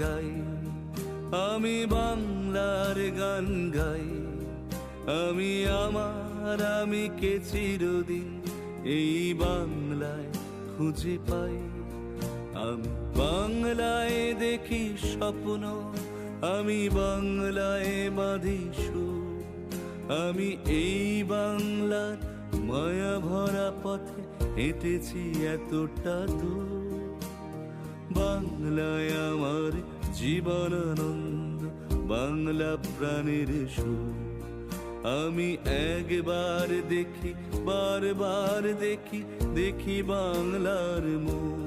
গাই, আমি বাংলার গান গাই। আমি আমার আমিকে চিরদিন এই বাংলায় খুঁজে পাই। আমি বাংলায় দেখি স্বপ্ন, আমি বাংলায় বাঁধি সুর। আমি এই বাংলার মায়া ভরা পথে হেঁটেছি এতটা দূর। বাংলায় আমার জীবনানন্দ, বাংলা প্রাণের সুর। আমি একবার দেখি, বারবার দেখি, দেখি বাংলার মুখ।